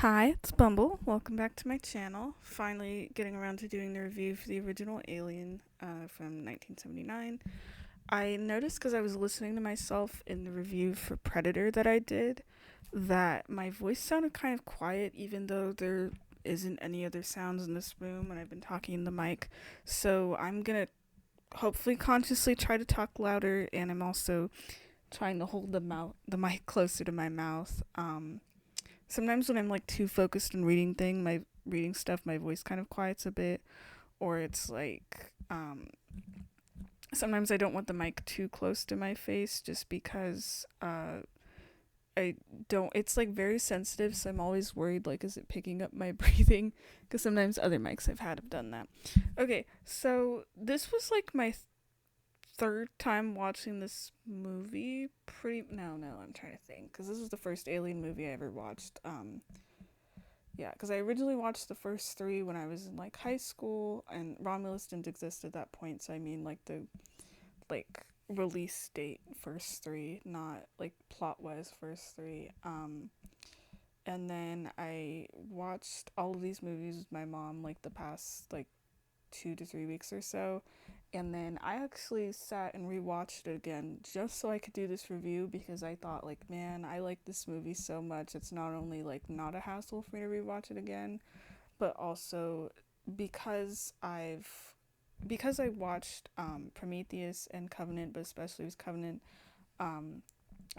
Hi, it's Bumble. Welcome back to my channel. Finally getting around to doing the review for the original Alien from 1979. I noticed because I was listening to myself in the review for Predator that I did that my voice sounded kind of quiet even though there isn't any other sounds in this room and I've been talking in the mic. So I'm gonna hopefully consciously try to talk louder, and I'm also trying to hold the mic closer to my mouth. Sometimes when I'm like too focused on reading stuff, my voice kind of quiets a bit, or it's like sometimes I don't want the mic too close to my face just because I don't. It's like very sensitive, so I'm always worried. Like, is it picking up my breathing? Because sometimes other mics I've had have done that. Okay, so this was like my third time watching this movie. I'm trying to think because this was the first Alien movie I ever watched. Yeah, because I originally watched the first three when I was in like high school, and Romulus didn't exist at that point. So I mean, like the like release date first three, not like plot wise first three. And then I watched all of these movies with my mom like the past like 2 to 3 weeks or so. And then I actually sat and rewatched it again just so I could do this review because I thought like, man, I like this movie so much. It's not only like not a hassle for me to rewatch it again, but also because I watched Prometheus and Covenant, but especially was Covenant, um,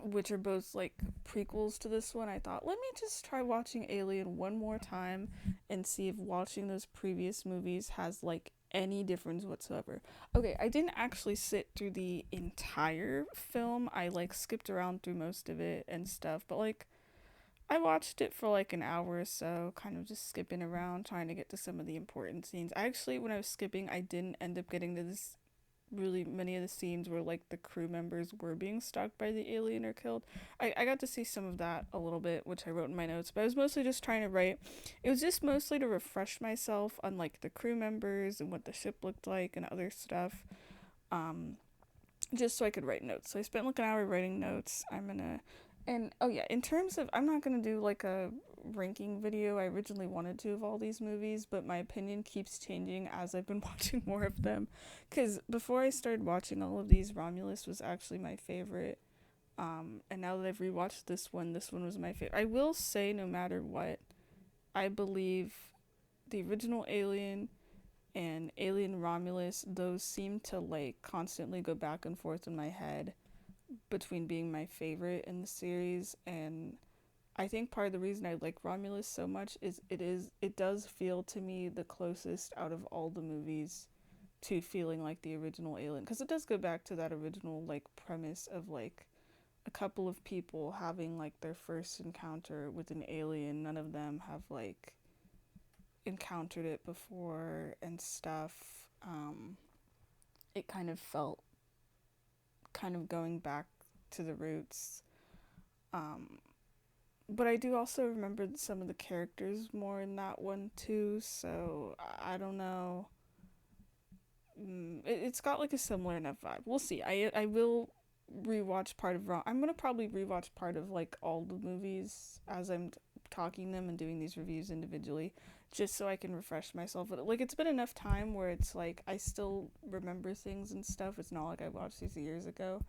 which are both like prequels to this one. I thought, let me just try watching Alien one more time and see if watching those previous movies has like any difference whatsoever. Okay, I didn't actually sit through the entire film. I like skipped around through most of it and stuff, but like I watched it for like an hour or so, kind of just skipping around, trying to get to some of the important scenes. Actually, when I was skipping, I didn't end up getting to this really many of the scenes where like the crew members were being stalked by the alien or killed. I got to see some of that a little bit, which I wrote in my notes, but I was mostly just trying to write. It was just mostly to refresh myself on like the crew members and what the ship looked like and other stuff. Um, just so I could write notes. So I spent like an hour writing notes. And oh yeah, in terms of, I'm not gonna do like a ranking video. I originally wanted to of all these movies, but my opinion keeps changing as I've been watching more of them. Because before I started watching all of these, Romulus was actually my favorite. And now that I've rewatched this one was my favorite. I will say, no matter what, I believe the original Alien and Alien Romulus, those seem to like constantly go back and forth in my head between being my favorite in the series. And I think part of the reason I like Romulus so much is it does feel to me the closest out of all the movies to feeling like the original Alien, because it does go back to that original like premise of like a couple of people having like their first encounter with an alien. None of them have like encountered it before and stuff. It kind of felt kind of going back to the roots. Um, but I do also remember some of the characters more in that one too. So I don't know. It's got like a similar enough vibe. We'll see. I will rewatch part of Raw. I'm gonna probably rewatch part of like all the movies as I'm talking them and doing these reviews individually, just so I can refresh myself. But like it's been enough time where it's like I still remember things and stuff. It's not like I watched these years ago,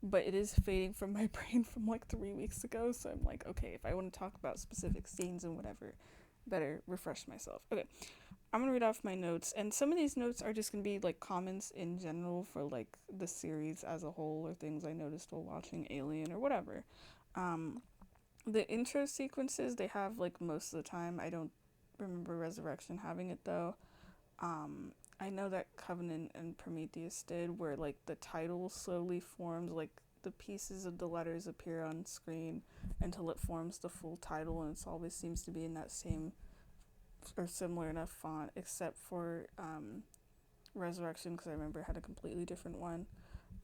but it is fading from my brain from like 3 weeks ago. So I'm like, okay, if I want to talk about specific scenes and whatever, better refresh myself. Okay, I'm gonna read off my notes, and some of these notes are just gonna be like comments in general for like the series as a whole, or things I noticed while watching Alien or whatever. Um, the intro sequences they have like most of the time. I don't remember Resurrection having it though. I know that Covenant and Prometheus did, where like the title slowly forms, like the pieces of the letters appear on screen until it forms the full title, and it always seems to be in that same or similar enough font, except for Resurrection, because I remember it had a completely different one.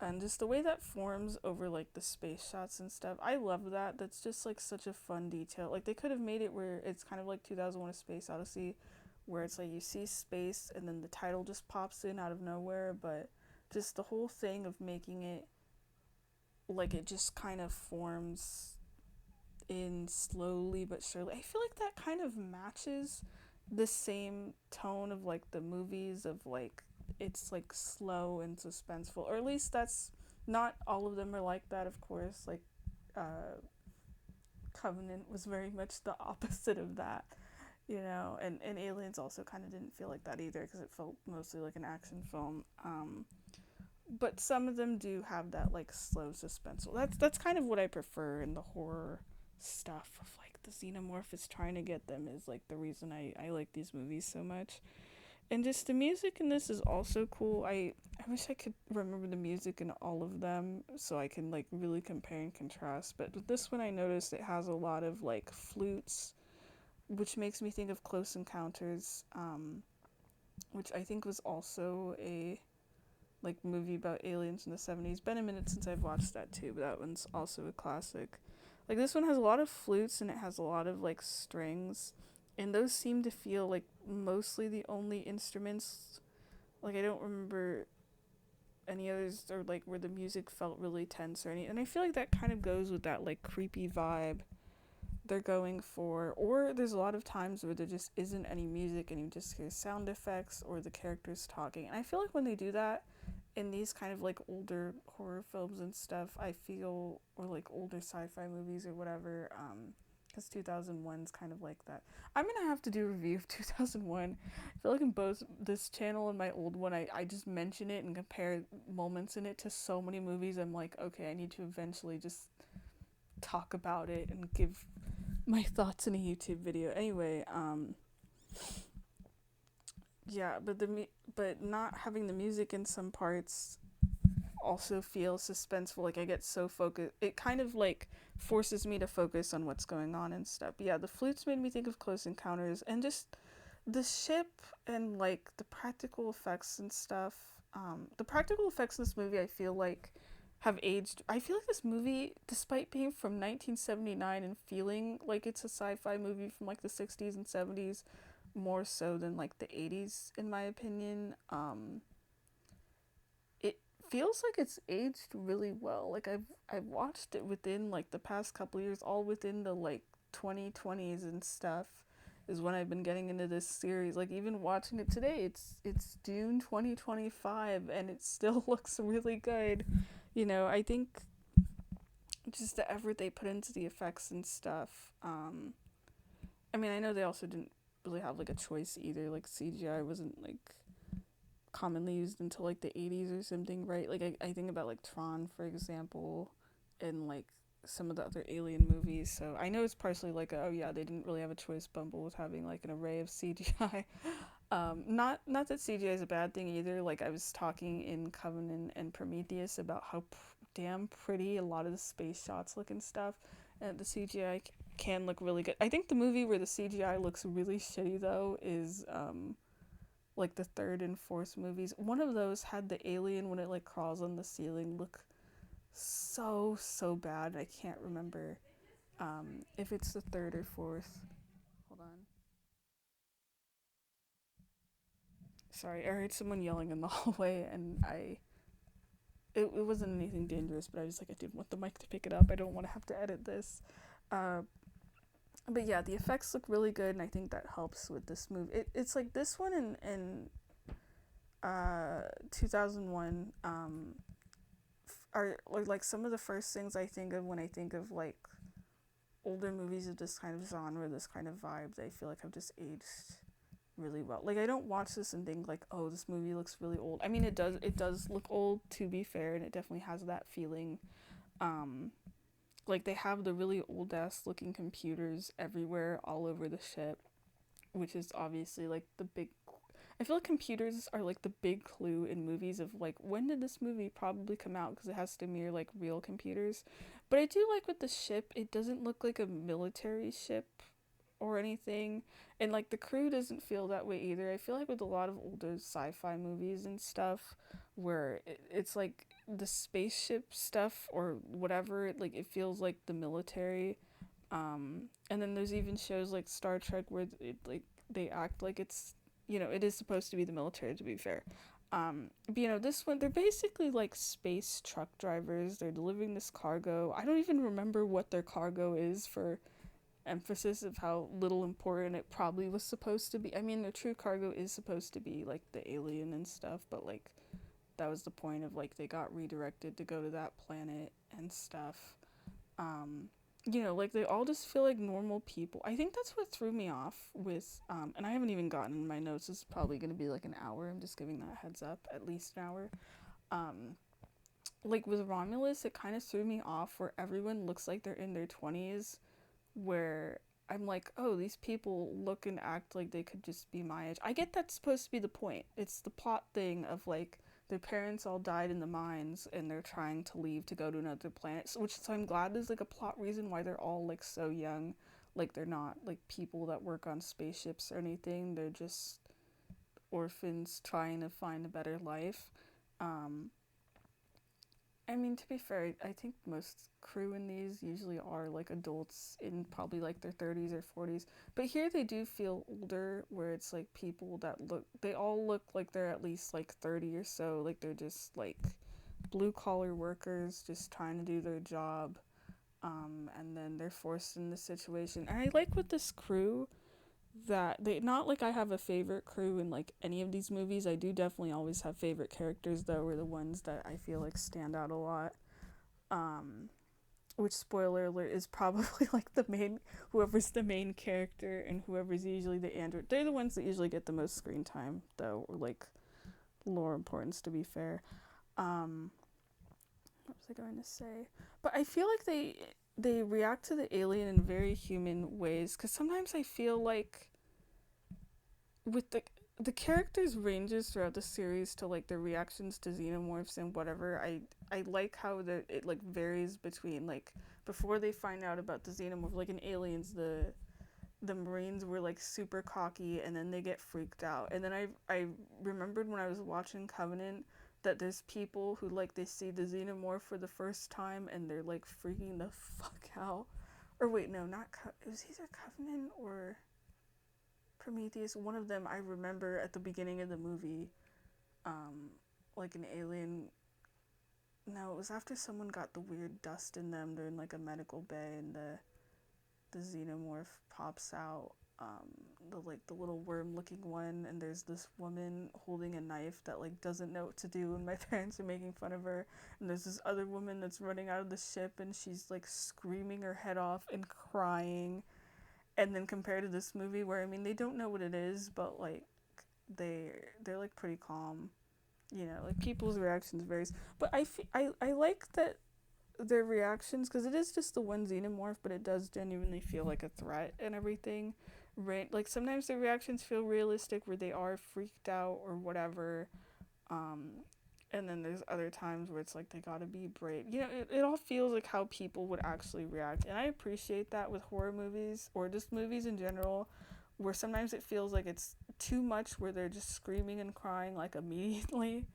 And just the way that forms over like the space shots and stuff, I love that. That's just like such a fun detail. Like they could have made it where it's kind of like 2001: A Space Odyssey, where it's like you see space and then the title just pops in out of nowhere. But just the whole thing of making it like it just kind of forms in slowly but surely. I feel like that kind of matches the same tone of like the movies of like it's like slow and suspenseful, or at least that's not all of them are like that, of course. Like uh Covenant was very much the opposite of that, you know, and Aliens also kind of didn't feel like that either because it felt mostly like an action film. But some of them do have that like slow suspenseful. That's kind of what I prefer in the horror stuff of like the xenomorph is trying to get them is like the reason I like these movies so much. And just the music in this is also cool. I wish I could remember the music in all of them so I can like really compare and contrast. But with this one I noticed it has a lot of like flutes, which makes me think of Close Encounters, which I think was also a like movie about aliens in the 70s. Been a minute since I've watched that too, but that one's also a classic. Like this one has a lot of flutes and it has a lot of like strings, and those seem to feel like mostly the only instruments. Like I don't remember any others or like where the music felt really tense or any, and I feel like that kind of goes with that like creepy vibe they're going for. Or there's a lot of times where there just isn't any music and you just hear sound effects or the characters talking, and I feel like when they do that in these kind of like older horror films and stuff, I feel, or like older sci-fi movies or whatever, because 2001's kind of like that. I'm gonna have to do a review of 2001. I feel like in both this channel and my old one, I just mention it and compare moments in it to so many movies. I'm like, okay, I need to eventually just talk about it and give my thoughts in a YouTube video. Anyway, yeah, but not having the music in some parts also feel suspenseful. Like I get so focused, it kind of like forces me to focus on what's going on and stuff. But yeah, the flutes made me think of Close Encounters, and just the ship and like the practical effects and stuff. The practical effects in this movie I feel like have aged. I feel like this movie, despite being from 1979 and feeling like it's a sci-fi movie from like the 60s and 70s, more so than like the 80s in my opinion. It feels like it's aged really well. Like I've watched it within like the past couple years, all within the like 2020s and stuff is when I've been getting into this series. Like even watching it today, it's June 2025 and it still looks really good. You know, I think just the effort they put into the effects and stuff. I mean, I know they also didn't really have like a choice either. Like CGI wasn't like commonly used until like the 80s or something, right? Like I think about like Tron, for example, and like some of the other alien movies. So I know it's partially like oh yeah, they didn't really have a choice. Bumble with having like an array of CGI. Not that CGI is a bad thing either. Like I was talking in Covenant and Prometheus about how damn pretty a lot of the space shots look and stuff, and the CGI can look really good. I think the movie where the CGI looks really shitty though is like the third and fourth movies. One of those had the alien when it like crawls on the ceiling look so bad. I can't remember if it's the third or fourth. Hold on. Sorry, I heard someone yelling in the hallway and it wasn't anything dangerous, but I was like I didn't want the mic to pick it up. I don't want to have to edit this. Uh but yeah, the effects look really good and I think that helps with this movie. It's like this one and 2001 are like some of the first things I think of when I think of like older movies of this kind of genre, this kind of vibe. They feel like have just aged really well. Like I don't watch this and think like, oh, this movie looks really old. I mean, it does look old to be fair, and it definitely has that feeling. Um, like they have the really old ass looking computers everywhere, all over the ship, which is obviously like the big. I feel like computers are like the big clue in movies of like when did this movie probably come out because it has to mirror like real computers. But I do like with the ship, it doesn't look like a military ship or anything. And like the crew doesn't feel that way either. I feel like with a lot of older sci-fi movies and stuff where it's like the spaceship stuff or whatever, like it feels like the military. And then there's even shows like Star Trek where it like they act like it's, you know, it is supposed to be the military to be fair. But, this one, they're basically like space truck drivers. They're delivering this cargo. I don't even remember what their cargo is for emphasis of how little important it probably was supposed to be. I mean, their true cargo is supposed to be like the alien and stuff, but like that was the point of like they got redirected to go to that planet and stuff. Um, like they all just feel like normal people. I think that's what threw me off with, and I haven't even gotten in my notes. It's probably going to be like an hour. I'm just giving that heads up, at least an hour. Um, like with Romulus, it kind of threw me off where everyone looks like they're in their 20s, where I'm like, oh, these people look and act like they could just be my age. I get that's supposed to be the point. It's the plot thing of like their parents all died in the mines and they're trying to leave to go to another planet. So I'm glad there's like a plot reason why they're all like so young. Like they're not like people that work on spaceships or anything. They're just orphans trying to find a better life. Um, I mean, to be fair, I think most crew in these usually are like adults in probably like their 30s or 40s. But here they do feel older, where it's like people that they all look like they're at least like 30 or so. Like they're just like blue collar workers just trying to do their job. And then they're forced in this situation. And I like with this crew that they, not like I have a favorite crew in like any of these movies. I do definitely always have favorite characters though, or the ones that I feel like stand out a lot. Um, which, spoiler alert, is probably like the main, whoever's the main character and whoever's usually the android. They're the ones that usually get the most screen time though, or like lore importance, to be fair. Um, what was I going to say? But I feel like they react to the alien in very human ways, because sometimes I feel like with the characters ranges throughout the series to like their reactions to xenomorphs and whatever. I like how it like varies between like before they find out about the xenomorph, like in Aliens, the Marines were like super cocky and then they get freaked out. And then I remembered when I was watching Covenant that there's people who like they see the xenomorph for the first time and they're like freaking the fuck out. Or wait, no, not it was either Covenant or Prometheus. One of them I remember at the beginning of the movie, um, like an alien. No, it was after someone got the weird dust in them. They're in like a medical bay, and the xenomorph pops out. The little worm looking one, and there's this woman holding a knife that like doesn't know what to do, and my parents are making fun of her. And there's this other woman that's running out of the ship, and she's like screaming her head off and crying. And then compared to this movie, where I mean they don't know what it is, but like they're like pretty calm. Like people's reactions varies. But I like that their reactions, because it is just the one xenomorph, but it does genuinely feel like a threat and everything. Right? Like sometimes their reactions feel realistic, where they are freaked out or whatever. Um, and then there's other times where it's like they gotta be brave. It all feels like how people would actually react, and I appreciate that with horror movies or just movies in general, where sometimes it feels like it's too much, where they're just screaming and crying like immediately,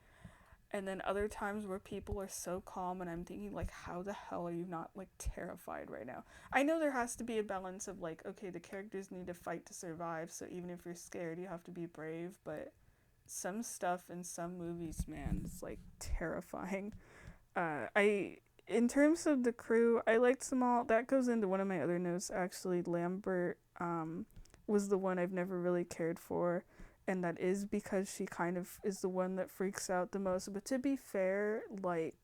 and then other times where people are so calm and I'm thinking like, how the hell are you not like terrified right now? I know there has to be a balance of like, okay, the characters need to fight to survive, so even if you're scared you have to be brave, but some stuff in some movies, man, it's like terrifying. I In terms of the crew, I liked them all. That goes into one of my other notes actually. Lambert was the one I've never really cared for, and that is because she kind of is the one that freaks out the most. But to be fair, like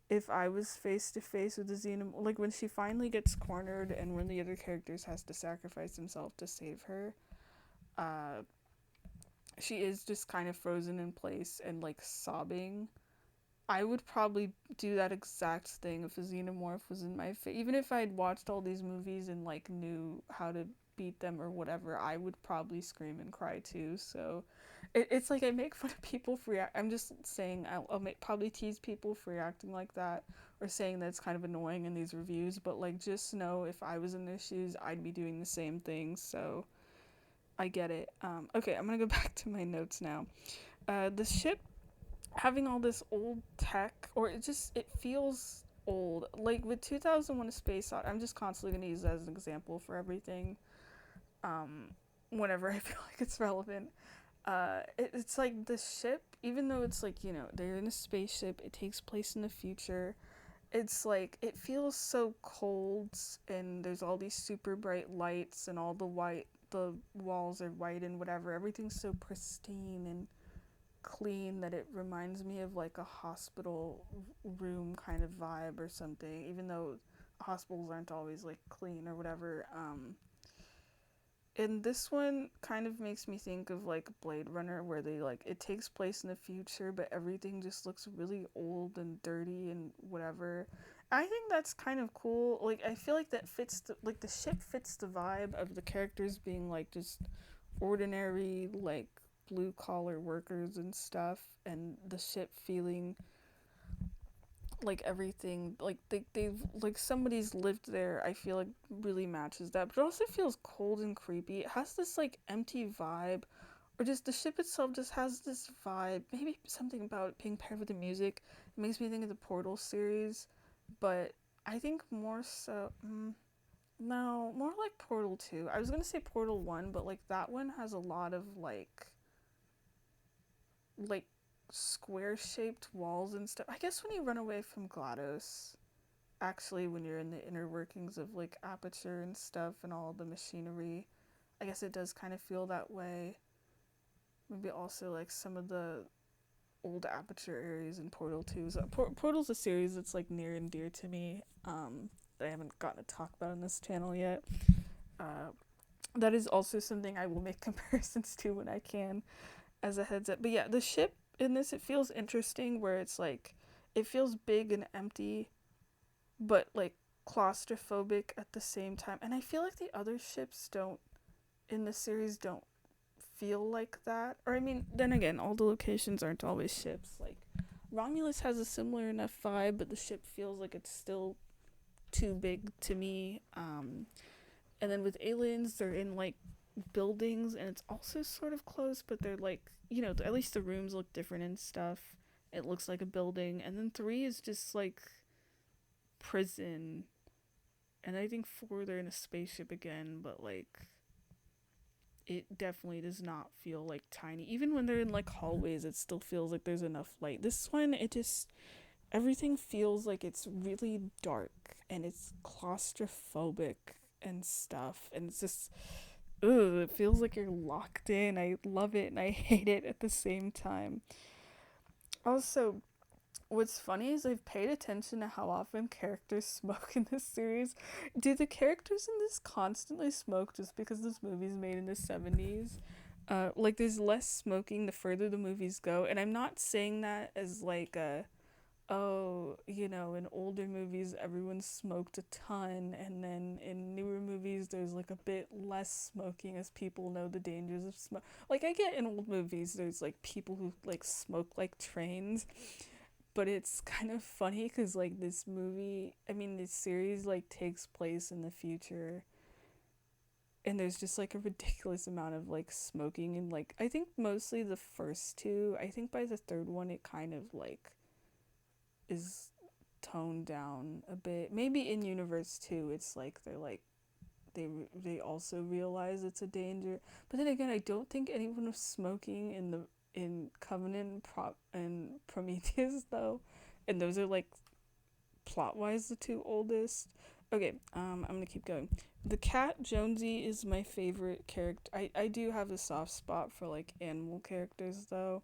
if I was face to face with the xenomorph, like when she finally gets cornered and one of the other characters has to sacrifice himself to save her, uh, she is just kind of frozen in place and like sobbing. I would probably do that exact thing if a xenomorph was in my face. Even if I'd watched all these movies and like knew how to beat them or whatever, I would probably scream and cry too. So it's like I make fun of people for I'm just saying probably tease people for reacting like that, or saying that it's kind of annoying in these reviews. But like just know if I was in their shoes, I'd be doing the same thing. So I get it. Okay, I'm gonna go back to my notes now. The ship having all this old tech, or it feels old. Like with 2001: A Space Odyssey, I'm just constantly gonna use that as an example for everything. Um, Whenever I feel like it's relevant. It's like the ship, even though it's like, they're in a spaceship, it takes place in the future. It's like it feels so cold, and there's all these super bright lights, and all the walls are white and whatever. Everything's so pristine and clean that it reminds me of like a hospital room kind of vibe or something, even though hospitals aren't always like clean or whatever. And this one kind of makes me think of like Blade Runner, where they like it takes place in the future, but everything just looks really old and dirty and whatever. I think that's kind of cool. Like I feel like that fits like the ship fits the vibe of the characters being like just ordinary like blue collar workers and stuff, and the ship feeling like everything like they've like somebody's lived there. I feel like really matches that, but it also feels cold and creepy. It has this like empty vibe, or just the ship itself just has this vibe. Maybe something about it being paired with the music, it makes me think of the Portal series, but I think more so no, more like Portal 2. I was gonna say Portal 1, but like that one has a lot of like square shaped walls and stuff. I guess when you run away from GLaDOS, actually when you're in the inner workings of like Aperture and stuff and all the machinery, I guess it does kind of feel that way. Maybe also like some of the old Aperture areas in Portal 2. So Portal's a series that's like near and dear to me. That I haven't gotten to talk about on this channel yet. Uh, that is also something I will make comparisons to when I can, as a heads up. But yeah, the ship in this, it feels interesting where it's like it feels big and empty, but like claustrophobic at the same time. And I feel like the other ships don't in the series don't feel like that. Or I mean, then again, all the locations aren't always ships. Like Romulus has a similar enough vibe, but the ship feels like it's still too big to me. And then with aliens, they're in like buildings, and it's also sort of close, but they're like, at least the rooms look different and stuff. It looks like a building. And then 3 is just like prison. And I think 4, they're in a spaceship again, but like it definitely does not feel like tiny. Even when they're in like hallways, it still feels like there's enough light. This one, it just everything feels like it's really dark and it's claustrophobic and stuff, and it's just it feels like you're locked in. I love it and I hate it at the same time. Also, what's funny is I've paid attention to how often characters smoke in this series. Do the characters in this constantly smoke just because this movie's made in the 70s? Like, there's less smoking the further the movies go, and I'm not saying that as like a oh, in older movies everyone smoked a ton, and then in newer movies there's like a bit less smoking as people know the dangers of smoke. Like I get in old movies there's like people who like smoke like trains, but it's kind of funny cuz like this series like takes place in the future, and there's just like a ridiculous amount of like smoking, and like I think mostly the first two. I think by the third one it kind of like is toned down a bit. Maybe in universe 2 it's like they also realize it's a danger. But then again, I don't think anyone was smoking in Covenant and Prometheus though. And those are like plot wise the two oldest. Okay, I'm gonna keep going. The cat Jonesy is my favorite character. I do have a soft spot for like animal characters though.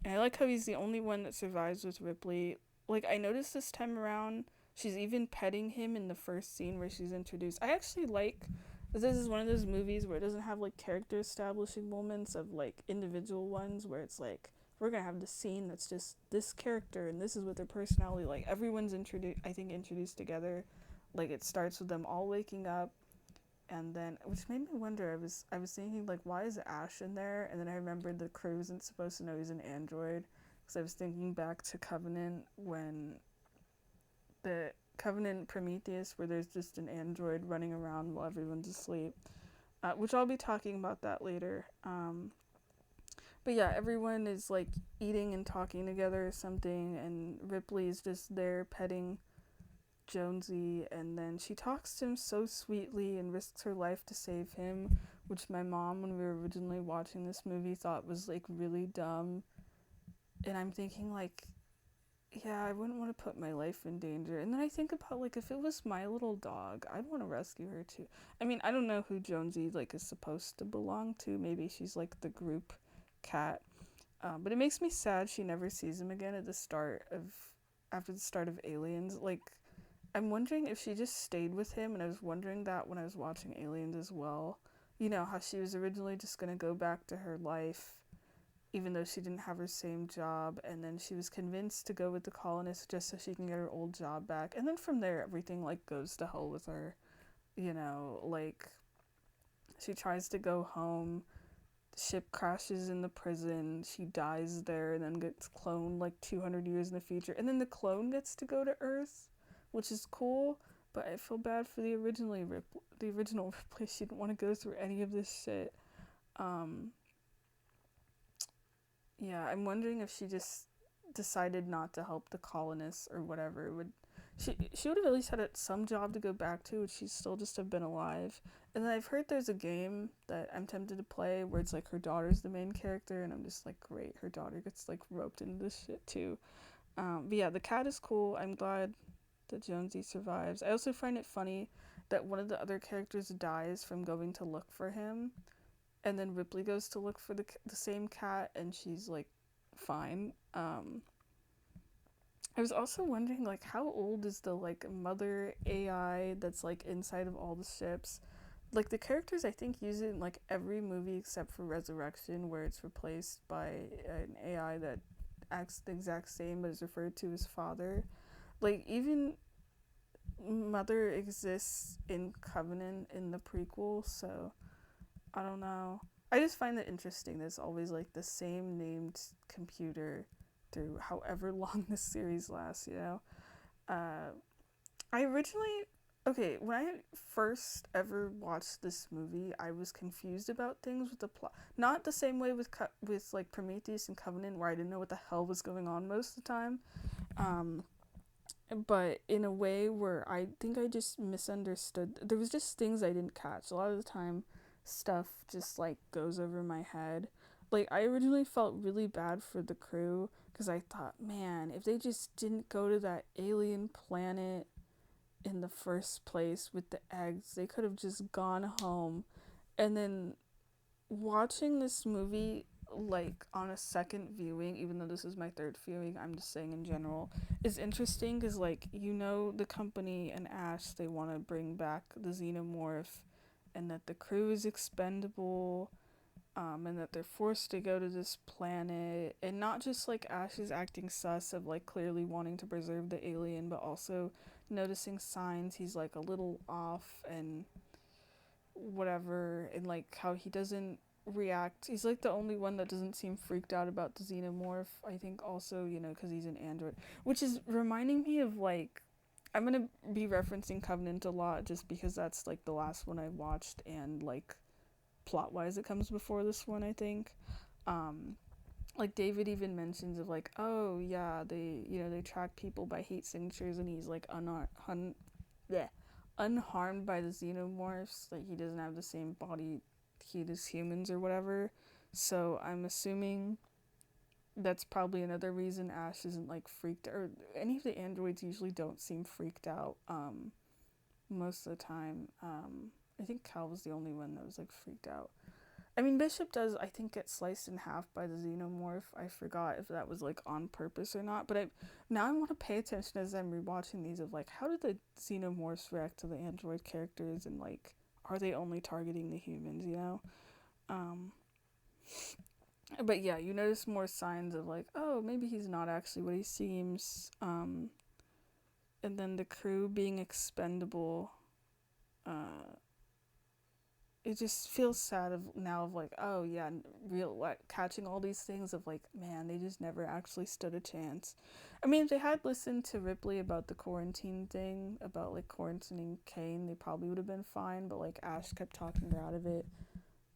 And I like how he's the only one that survives with Ripley. Like I noticed this time around, she's even petting him in the first scene where she's introduced. I actually like this is one of those movies where it doesn't have like character establishing moments of like individual ones where it's like we're gonna have the scene that's just this character and this is what their personality like. Everyone's introduced together. Like it starts with them all waking up, and then which made me wonder. I was thinking like why is Ash in there, and then I remembered the crew isn't supposed to know he's an android, because I was thinking back to Covenant, when the Covenant Prometheus, where there's just an android running around while everyone's asleep, which I'll be talking about that later. But yeah, everyone is like eating and talking together or something, and Ripley's just there petting Jonesy, and then she talks to him so sweetly and risks her life to save him, which my mom, when we were originally watching this movie, thought was like really dumb. And I'm thinking, like, yeah, I wouldn't want to put my life in danger. And then I think about, like, if it was my little dog, I'd want to rescue her too. I mean, I don't know who Jonesy, like, is supposed to belong to. Maybe she's, like, the group cat. But it makes me sad she never sees him again after the start of Aliens. Like, I'm wondering if she just stayed with him, and I was wondering that when I was watching Aliens as well. You know, how she was originally just gonna go back to her life, even though she didn't have her same job, and then she was convinced to go with the colonists just so she can get her old job back. And then from there, everything, like, goes to hell with her. You know, like, she tries to go home, the ship crashes in the prison, she dies there, and then gets cloned like 200 years in the future, and then the clone gets to go to Earth, which is cool. But I feel bad for the original Ripley. She didn't want to go through any of this shit. Um, yeah, I'm wondering if she just decided not to help the colonists or whatever. She would have at least had some job to go back to, would she still just have been alive? And then I've heard there's a game that I'm tempted to play where it's like her daughter's the main character, and I'm just like, great, her daughter gets like roped into this shit too. But yeah, the cat is cool. I'm glad that Jonesy survives. I also find it funny that one of the other characters dies from going to look for him, and then Ripley goes to look for the same cat, and she's like fine. I was also wondering, like, how old is the like mother AI that's like inside of all the ships? Like, the characters I think use it in like every movie except for Resurrection, where it's replaced by an AI that acts the exact same but is referred to as father. Like, even mother exists in Covenant in the prequel, so I don't know. I just find it interesting. There's always like the same named computer through however long this series lasts, you know? Uh, I originally, okay, when I first ever watched this movie, I was confused about things with the plot. Not the same way with like Prometheus and Covenant, where I didn't know what the hell was going on most of the time. Um, but in a way where I think I just misunderstood. There was just things I didn't catch. A lot of the time, stuff just like goes over my head. Like, I originally felt really bad for the crew because I thought, man, if they just didn't go to that alien planet in the first place with the eggs, they could have just gone home. And then watching this movie like on a second viewing, even though this is my third viewing, I'm just saying in general, is interesting because, like, you know, the company and Ash, they want to bring back the xenomorph, and that the crew is expendable, and that they're forced to go to this planet, and not just like Ash is acting sus of like clearly wanting to preserve the alien, but also noticing signs he's like a little off and whatever, and like how he doesn't react. He's like the only one that doesn't seem freaked out about the xenomorph. I think also, you know, because he's an android, which is reminding me of like, I'm gonna be referencing Covenant a lot just because that's like the last one I watched, and like plot wise it comes before this one, I think. Um, like David even mentions of like, oh yeah, they track people by heat signatures, and he's like unharmed by the xenomorphs. Like, he doesn't have the same body heat as humans or whatever. So I'm assuming that's probably another reason Ash isn't like freaked, or any of the androids usually don't seem freaked out. Most of the time. I think Cal was the only one that was like freaked out. I mean, Bishop does, I think, get sliced in half by the xenomorph. I forgot if that was like on purpose or not. But now I want to pay attention as I'm rewatching these of like, how did the xenomorphs react to the android characters, and like, are they only targeting the humans? You know. Um, but yeah, you notice more signs of like, oh, maybe he's not actually what he seems. And then the crew being expendable. Uh, it just feels sad of now of like, oh yeah, real like catching all these things of like, man, they just never actually stood a chance. I mean, if they had listened to Ripley about the quarantine thing, about like quarantining Kane, they probably would have been fine. But like Ash kept talking her out of it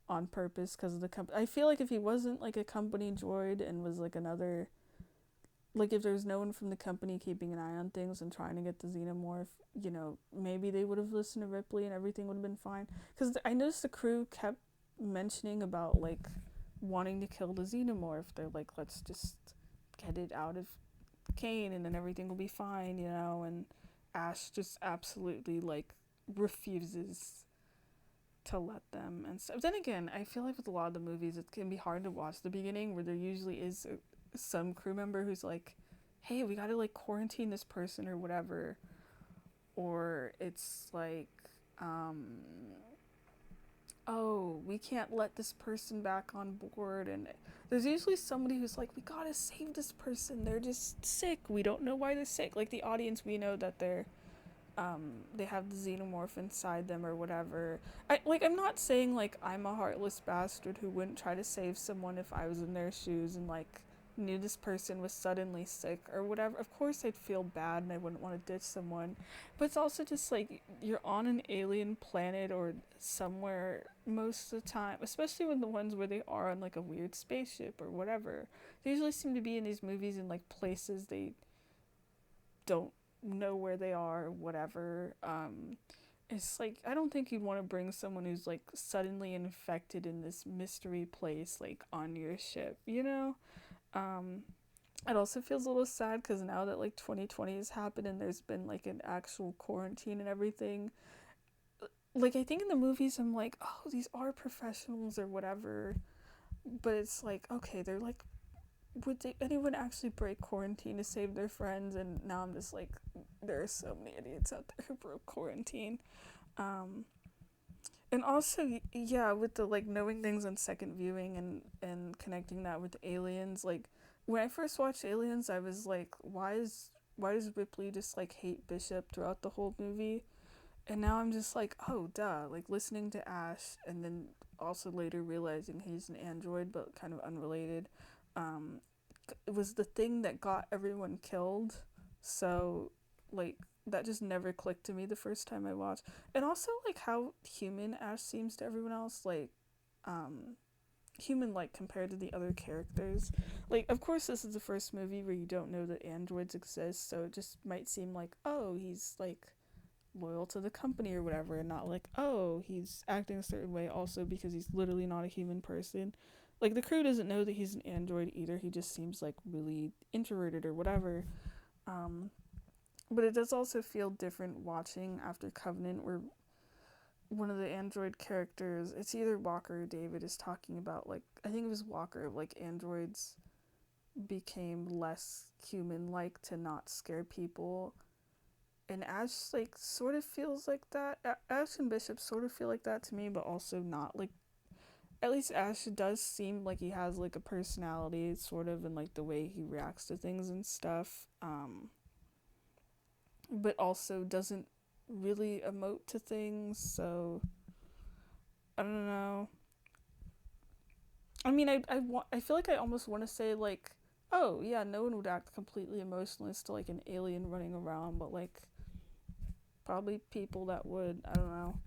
on purpose because of the company. I feel like if he wasn't like a company droid and was like another like if there's no one from the company keeping an eye on things and trying to get the xenomorph, maybe they would have listened to Ripley and everything would have been fine. Because I noticed the crew kept mentioning about like wanting to kill the xenomorph. They're like, let's just get it out of Kane and then everything will be fine, and Ash just absolutely like refuses to let them and stuff. Then again, I feel like with a lot of the movies, it can be hard to watch the beginning where there usually is some crew member who's like, hey, we gotta like quarantine this person or whatever. Or it's like, oh, we can't let this person back on board. And there's usually somebody who's like, we gotta save this person. They're just sick. We don't know why they're sick. Like the audience, we know that they have the xenomorph inside them or whatever. I'm not saying like I'm a heartless bastard who wouldn't try to save someone if I was in their shoes and like knew this person was suddenly sick or whatever. Of course I'd feel bad and I wouldn't want to ditch someone. But it's also just like you're on an alien planet or somewhere most of the time, especially when the ones where they are on like a weird spaceship or whatever. They usually seem to be in these movies in like places they don't know where they are or whatever. It's like I don't think you'd want to bring someone who's like suddenly infected in this mystery place like on your ship. um it also feels a little sad because now that like 2020 has happened and there's been like an actual quarantine and everything, like I think in the movies I'm like, oh, these are professionals or whatever, but it's like, okay, they're like, anyone actually break quarantine to save their friends? And now I'm just like, there are so many idiots out there who broke quarantine. um and also, yeah, with the like knowing things on second viewing and connecting that with aliens, like when I first watched Aliens, I was like, why does Ripley just like hate Bishop throughout the whole movie? And now I'm just like, oh duh, like listening to Ash and then also later realizing he's an android but kind of unrelated. um it was the thing that got everyone killed. So like that just never clicked to me the first time I watched. And also like how human Ash seems to everyone else, like human like compared to the other characters. Like of course this is the first movie where you don't know that androids exist, so it just might seem like, oh, he's like loyal to the company or whatever, and not like, oh, he's acting a certain way also because he's literally not a human person. Like the crew doesn't know that he's an android either. He just seems like really introverted or whatever. um but it does also feel different watching after Covenant, where one of the android characters, it's either Walker or David, is talking about like, I think it was Walker, like androids became less human like to not scare people. And Ash like sort of feels like that. Ash and Bishop sort of feel like that to me, but also not. Like at least Ash does seem like he has like a personality, sort of, and like the way he reacts to things and stuff. But also doesn't really emote to things. So I don't know. I mean, I feel like I almost want to say like, oh yeah, no one would act completely emotionless to like an alien running around, but like probably people that would. I don't know.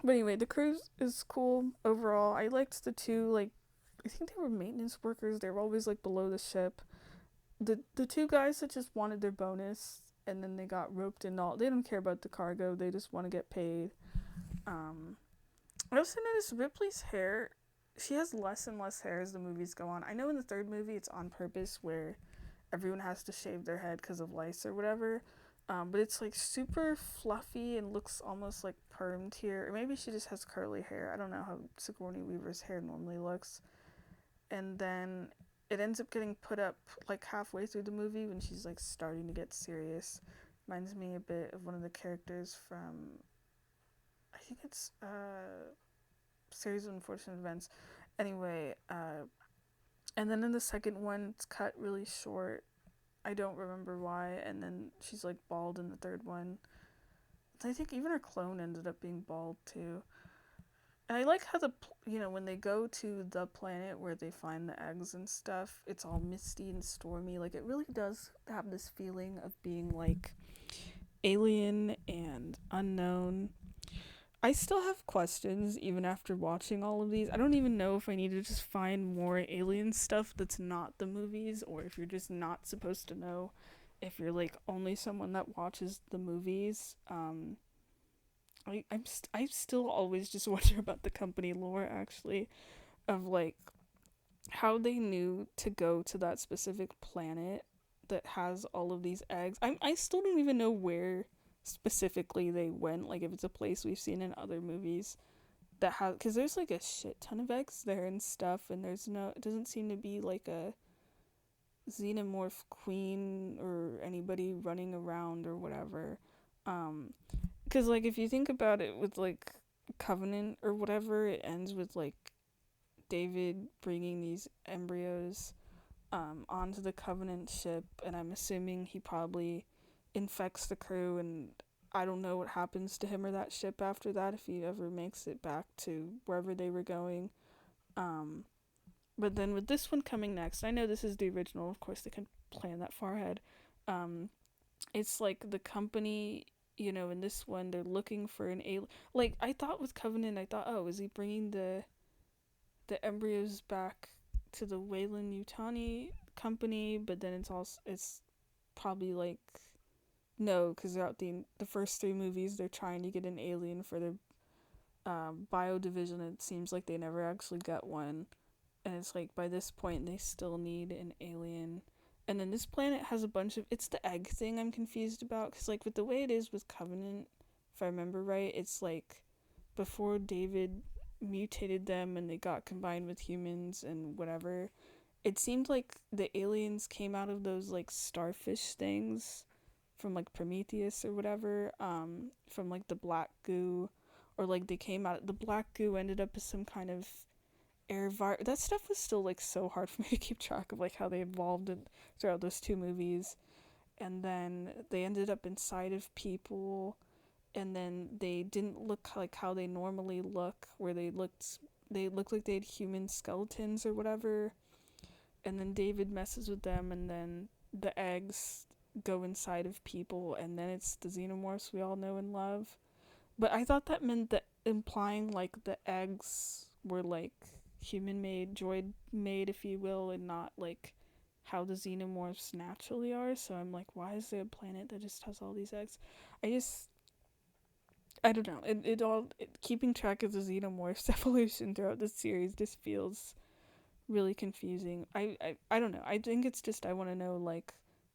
But anyway, the cruise is cool overall. I liked the two, like, I think they were maintenance workers. They were always like below the ship. The two guys that just wanted their bonus and then they got roped in. All they don't care about the cargo. They just want to get paid. Um, I also noticed Ripley's hair. She has less and less hair as the movies go on. I know in the third movie it's on purpose where everyone has to shave their head because of lice or whatever. But it's like super fluffy and looks almost like permed here. Or maybe she just has curly hair. I don't know how Sigourney Weaver's hair normally looks. And then it ends up getting put up like halfway through the movie when she's like starting to get serious. Reminds me a bit of one of the characters from, I think it's Series of Unfortunate Events. Anyway, and then in the second one it's cut really short. I don't remember why. And then she's like bald in the third one. I think even her clone ended up being bald too. And I like how when they go to the planet where they find the eggs and stuff, it's all misty and stormy. Like it really does have this feeling of being like alien and unknown. I still have questions even after watching all of these. I don't even know if I need to just find more alien stuff that's not the movies, or if you're just not supposed to know, if you're like only someone that watches the movies. I still always just wonder about the company lore, actually, of like how they knew to go to that specific planet that has all of these eggs. I still don't even know where specifically they went, like if it's a place we've seen in other movies that has, because there's like a shit ton of eggs there and stuff, and there's no, it doesn't seem to be like a xenomorph queen or anybody running around or whatever. Because like if you think about it with like Covenant or whatever, it ends with like David bringing these embryos onto the Covenant ship, and I'm assuming he probably infects the crew, and I don't know what happens to him or that ship after that, if he ever makes it back to wherever they were going. Um, but then with this one coming next, I know this is the original, of course they can plan that far ahead. Um, it's like the company, in this one they're looking for an alien. Like I thought with Covenant, I thought, oh, is he bringing the embryos back to the Weyland Yutani company? But then it's probably like no, because throughout the first three movies, they're trying to get an alien for their bio division. It seems like they never actually got one, and it's like by this point they still need an alien. And then this planet has a bunch of, it's the egg thing I'm confused about, because like with the way it is with Covenant, if I remember right, it's like before David mutated them and they got combined with humans and whatever, it seemed like the aliens came out of those like starfish things from like Prometheus or whatever, from like the black goo, or like they came out, the black goo ended up as some kind of air virus. That stuff was still like so hard for me to keep track of, like how they evolved throughout those two movies. And then they ended up inside of people, and then they didn't look like how they normally look, where they looked like they had human skeletons or whatever. And then David messes with them, and then the eggs go inside of people, and then it's the xenomorphs we all know and love. But I thought that meant that implying like the eggs were like human made, droid made, if you will, and not like how the xenomorphs naturally are. So I'm like, why is there a planet that just has all these eggs? I just, I don't know. Keeping track of the xenomorphs evolution throughout the series just feels really confusing. I don't know. I think it's just I want to know like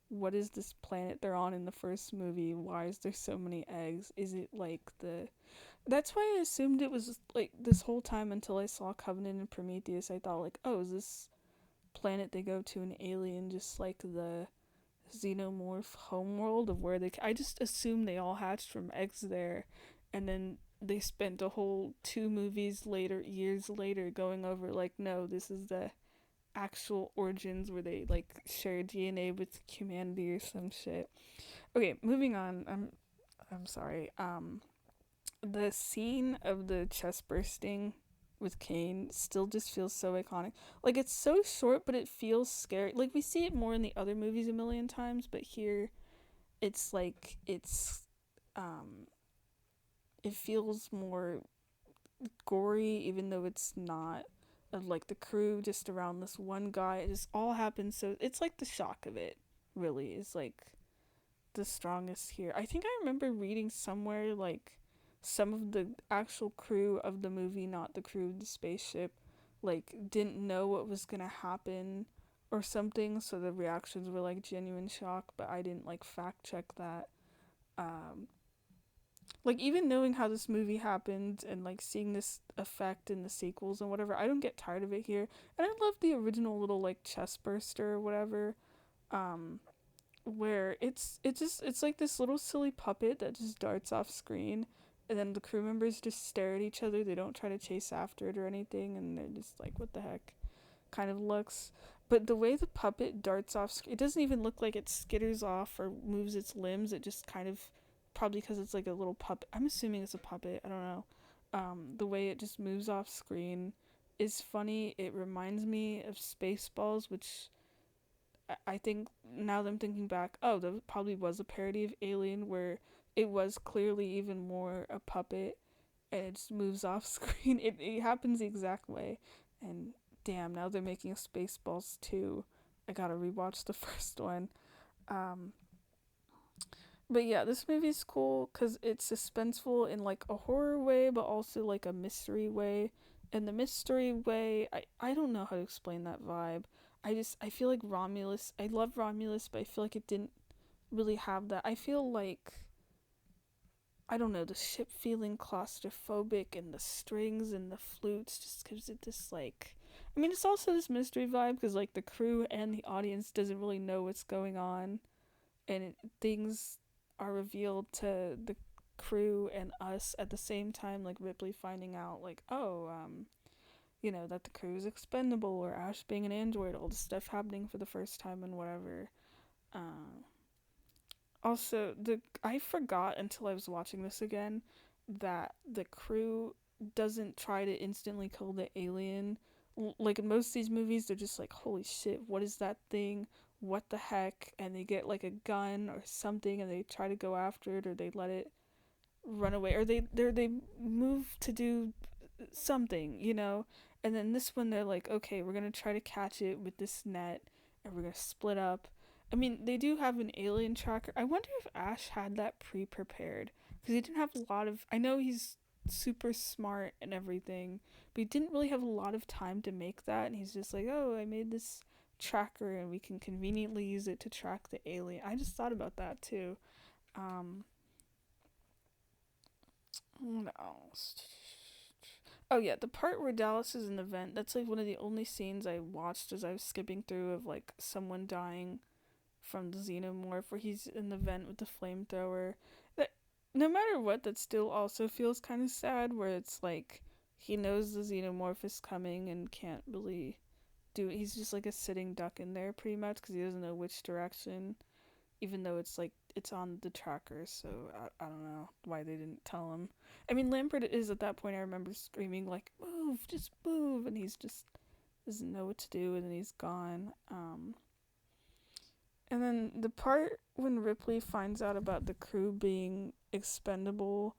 what is this planet they're on in the first movie? Why is there so many eggs? Is it like the, that's why I assumed it was like this whole time until I saw Covenant and Prometheus. I thought like, oh, is this planet they go to an alien just like the xenomorph homeworld of where I just assumed they all hatched from eggs there, and then they spent a whole two movies later, years later, going over like, no, this is the actual origins where they like share DNA with humanity or some shit. Okay, moving on. I'm sorry. The scene of the chest bursting with Kane still just feels so iconic. Like it's so short, but it feels scary. Like we see it more in the other movies a million times, but here it's like um it feels more gory, even though it's not. Of like the crew just around this one guy, it just all happens. So it's like the shock of it really is like the strongest here. I think I remember reading somewhere like some of the actual crew of the movie, not the crew of the spaceship, like didn't know what was gonna happen or something, so the reactions were like genuine shock, but I didn't like fact check that. Um, like even knowing how this movie happened and like seeing this effect in the sequels and whatever, I don't get tired of it here. And I love the original little like chest burster or whatever. Um, where it's like this little silly puppet that just darts off screen, and then the crew members just stare at each other. They don't try to chase after it or anything, and they're just like, what the heck kind of looks. But the way the puppet darts off, it doesn't even look like it skitters off or moves its limbs. It just kind of, probably because it's like a little puppet, I'm assuming it's a puppet, I don't know. The way it just moves off screen is funny. It reminds me of Spaceballs, which I think now that I'm thinking back, oh, that probably was a parody of Alien, where it was clearly even more a puppet, and it just moves off screen. It happens the exact way. And damn, now they're making a Spaceballs 2. I gotta rewatch the first one. Um, but yeah, this movie's cool because it's suspenseful in like a horror way, but also like a mystery way. And the mystery way, I don't know how to explain that vibe. I feel like Romulus, I love Romulus, but I feel like it didn't really have that. I feel like, I don't know, the ship feeling claustrophobic and the strings and the flutes just gives it this like, I mean, it's also this mystery vibe because like the crew and the audience doesn't really know what's going on, and things are revealed to the crew and us at the same time, like Ripley finding out like, oh, that the crew is expendable, or Ash being an android, all this stuff happening for the first time and whatever. uh, Also, the I forgot until I was watching this again that the crew doesn't try to instantly kill the alien. Like in most of these movies, they're just like, "Holy shit, what is that thing? What the heck?" And they get like a gun or something, and they try to go after it, or they let it run away, or they move to do something, And then this one, they're like, okay, we're gonna try to catch it with this net, and we're gonna split up. I mean, they do have an alien tracker. I wonder if Ash had that pre-prepared because he didn't have a lot of. I know he's super smart and everything, but he didn't really have a lot of time to make that. And he's just like, oh, I made this tracker, and we can conveniently use it to track the alien. I just thought about that too. Um, what else? Oh yeah, the part where Dallas is in the vent, that's like one of the only scenes I watched as I was skipping through of like someone dying from the xenomorph, where he's in the vent with the flamethrower. That, no matter what, that still also feels kind of sad, where it's like he knows the xenomorph is coming and can't really do it. He's just like a sitting duck in there pretty much because he doesn't know which direction, even though it's like it's on the tracker. So I don't know why they didn't tell him. I mean, Lampert is at that point, I remember screaming like, move, just move, and he's just doesn't know what to do, and then he's gone. And then the part when Ripley finds out about the crew being expendable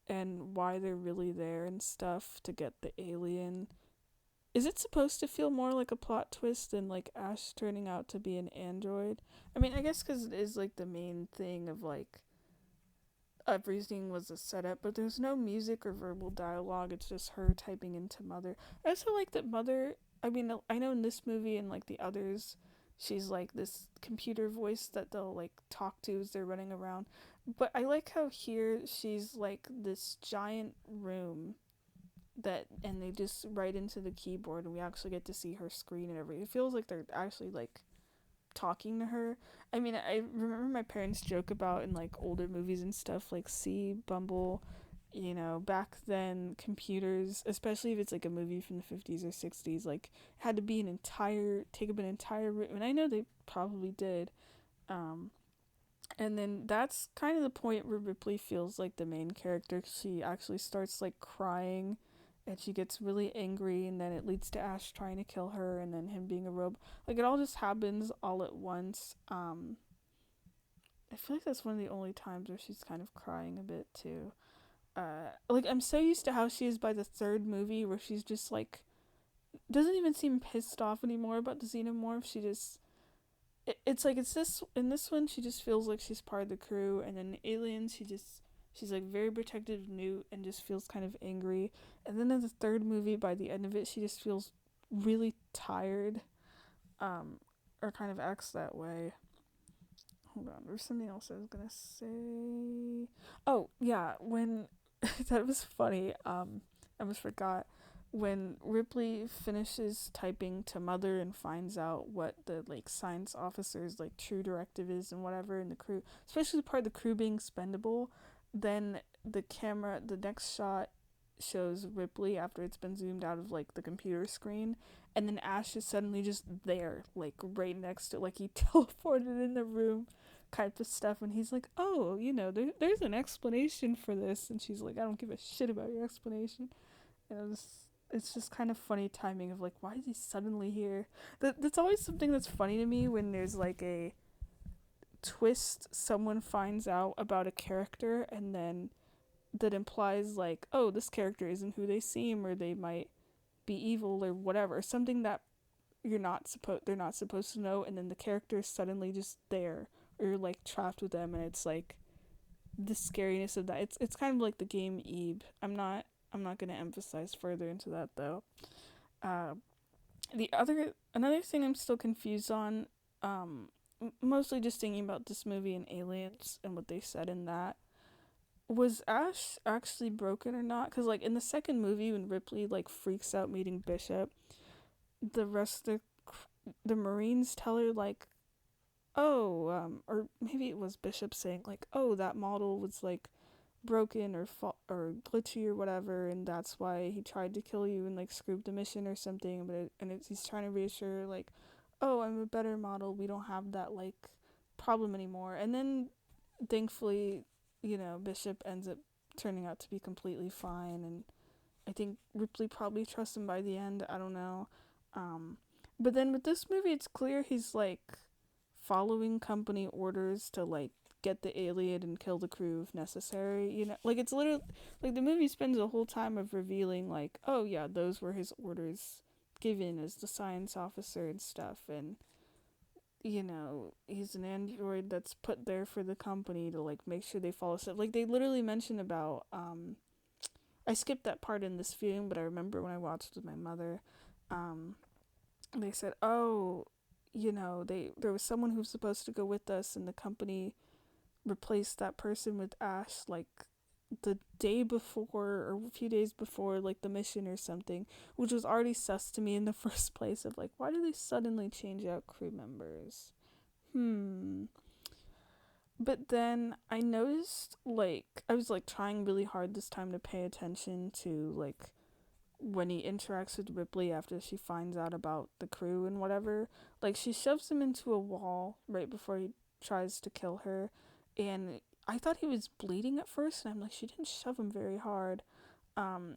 and why they're really there and stuff to get the alien. Is it supposed to feel more like a plot twist than like Ash turning out to be an android? I mean, I guess because it is like the main thing of like everything was a setup, but there's no music or verbal dialogue. It's just her typing into Mother. I also like that Mother. I mean, I know in this movie and like the others, she's like this computer voice that they'll like talk to as they're running around. But I like how here she's like this giant room that, and they just write into the keyboard, and we actually get to see her screen and everything. It feels like they're actually like talking to her. I mean, I remember my parents joke about in like older movies and stuff like See Bumble, back then computers, especially if it's like a movie from the 50s or 60s, like had to be take up an entire room, and I know they probably did. Um and then that's kind of the point where Ripley feels like the main character. She actually starts like crying, and she gets really angry, and then it leads to Ash trying to kill her, and then him being a robot. Like it all just happens all at once. I feel like that's one of the only times where she's kind of crying a bit too. Like I'm so used to how she is by the third movie, where she's just like doesn't even seem pissed off anymore about the xenomorph. She just it's like it's this in this one she just feels like she's part of the crew, and then the aliens she's like very protective of Newt and just feels kind of angry, and then in the third movie by the end of it she just feels really tired, um or kind of acts that way. Hold on, there's something else I was gonna say. Oh yeah, when that was funny. I almost forgot when Ripley finishes typing to Mother and finds out what the like science officer's like true directive is and whatever, and the crew, especially the part of the crew being spendable. Then the next shot shows Ripley after it's been zoomed out of like the computer screen, and then Ash is suddenly just there, like right next to, like he teleported in the room, type of stuff, and he's like, oh, there's an explanation for this, and she's like, I don't give a shit about your explanation. And it's just kind of funny timing of like, why is he suddenly here? That's always something that's funny to me when there's like a twist someone finds out about a character, and then that implies like, oh, this character isn't who they seem, or they might be evil or whatever, something that they're not supposed to know, and then the character is suddenly just there, or you're like trapped with them, and it's like the scariness of that. It's kind of like the game Ebe. I'm not gonna emphasize further into that though. Uh, the other Another thing I'm still confused on, mostly just thinking about this movie and Aliens and what they said in that. Was Ash actually broken or not? Because like in the second movie, when Ripley like freaks out meeting Bishop, the rest of the Marines tell her like, oh, or maybe it was Bishop saying like, oh, that model was like broken or glitchy or whatever, and that's why he tried to kill you and like screwed the mission or something. He's trying to reassure her, like, oh, I'm a better model. We don't have that like problem anymore. And then thankfully, Bishop ends up turning out to be completely fine, and I think Ripley probably trusts him by the end. I don't know. Um, but then with this movie, it's clear he's like following company orders to like get the alien and kill the crew if necessary. Like it's literally like the movie spends the whole time of revealing like, oh yeah, those were his orders given as the science officer and stuff, and he's an android that's put there for the company to like make sure they follow stuff. Like they literally mention about I skipped that part in this viewing, but I remember when I watched with my mother, um they said, "Oh, there was someone who was supposed to go with us, and the company replaced that person with Ash like the day before or a few days before like the mission or something," which was already sus to me in the first place of like, why do they suddenly change out crew members? But then I noticed like I was like trying really hard this time to pay attention to like when he interacts with Ripley after she finds out about the crew and whatever. Like she shoves him into a wall right before he tries to kill her, and I thought he was bleeding at first, and I'm like, she didn't shove him very hard. Um,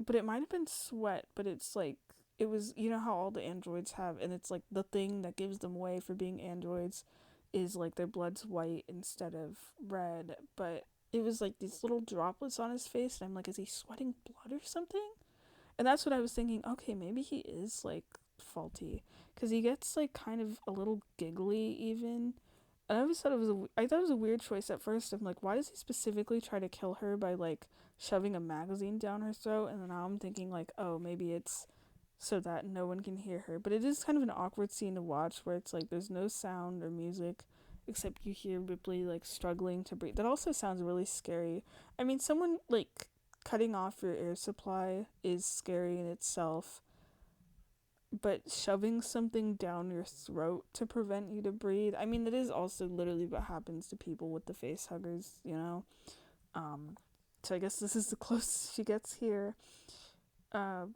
but it might have been sweat, but it's like it was, how all the androids have, and it's like the thing that gives them away for being androids is like their blood's white instead of red, but it was like these little droplets on his face, and I'm like, is he sweating blood or something? And that's what I was thinking. Okay, maybe he is like faulty, because he gets like kind of a little giggly even. And I thought it was a weird choice at first. I'm like, why does he specifically try to kill her by like shoving a magazine down her throat? And then now I'm thinking like, oh, maybe it's so that no one can hear her. But it is kind of an awkward scene to watch where it's like there's no sound or music except you hear Ripley like struggling to breathe. That also sounds really scary. I mean, someone like cutting off your air supply is scary in itself, but shoving something down your throat to prevent you to breathe, I mean, that is also literally what happens to people with the face huggers. Um, so I guess this is the closest she gets here. Uh,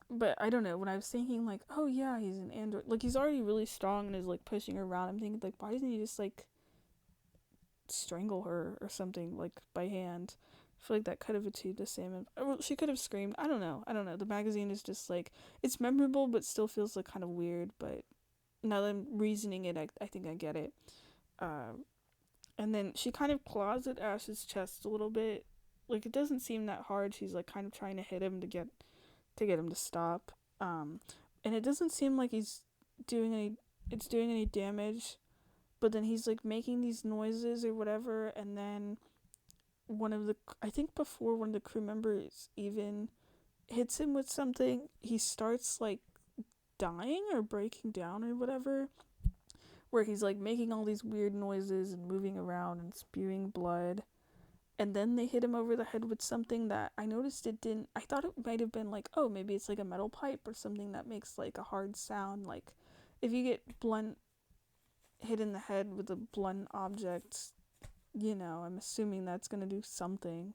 but I don't know. When I was thinking like, oh yeah, he's an android. Like he's already really strong and is like pushing her around. I'm thinking like, why doesn't he just like strangle her or something like by hand? I feel like that could have achieved the same. Well, she could have screamed. I don't know. The magazine is just like it's memorable, but still feels like kind of weird. But now that I'm reasoning it, I think I get it. Uh, and then she kind of claws at Ash's chest a little bit. Like it doesn't seem that hard. She's like kind of trying to hit him to get him to stop. And it doesn't seem like doing any it's doing any damage. But then he's like making these noises or whatever, and then I think before one of the crew members even hits him with something, he starts like dying or breaking down or whatever, where he's like making all these weird noises and moving around and spewing blood. And then they hit him over the head with something that I noticed it didn't. I thought it might have been like, oh, maybe it's like a metal pipe or something that makes like a hard sound. Like if you get hit in the head with a blunt object, I'm assuming that's gonna do something.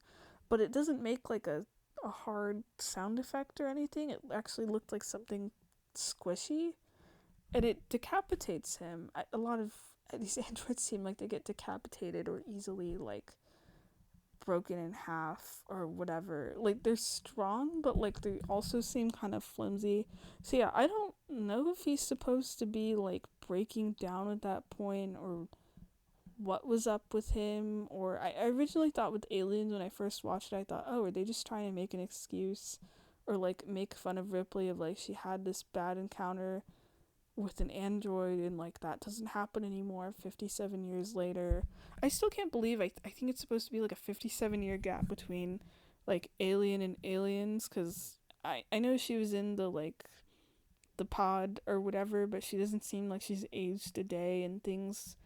But it doesn't make like a hard sound effect or anything. It actually looked like something squishy. And it decapitates him. A lot of these androids seem like they get decapitated or easily like broken in half or whatever. Like they're strong, but like they also seem kind of flimsy. So yeah, I don't know if he's supposed to be like breaking down at that point or what was up with him. Or I originally thought with Aliens, when I first watched it, I thought, oh, are they just trying to make an excuse or like make fun of Ripley of like she had this bad encounter with an android and like that doesn't happen anymore 57 years later. I still can't believe I think it's supposed to be like a 57-year gap between like Alien and Aliens, cuz I know she was in the like the pod or whatever, but she doesn't seem like she's aged a day, and things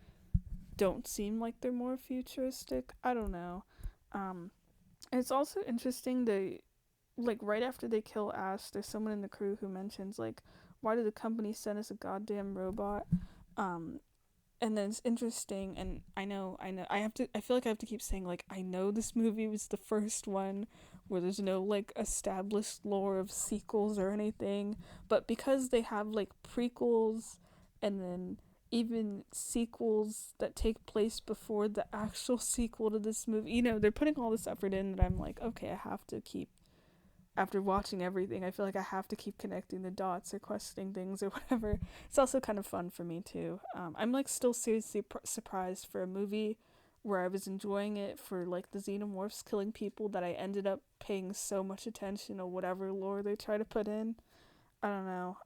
don't seem like they're more futuristic. I don't know. And it's also interesting they like right after they kill Ash, there's someone in the crew who mentions like, why did the company send us a goddamn robot? Um, and then it's interesting, and I feel like I have to keep saying like I know this movie was the first one where there's no like established lore of sequels or anything, but because they have like prequels and then even sequels that take place before the actual sequel to this movie, they're putting all this effort in that I'm like, okay, I have to keep, after watching everything, I feel like I have to keep connecting the dots or questioning things or whatever. It's also kind of fun for me too. I'm like still seriously surprised for a movie where I was enjoying it for like the xenomorphs killing people that I ended up paying so much attention to whatever lore they try to put in. I don't know.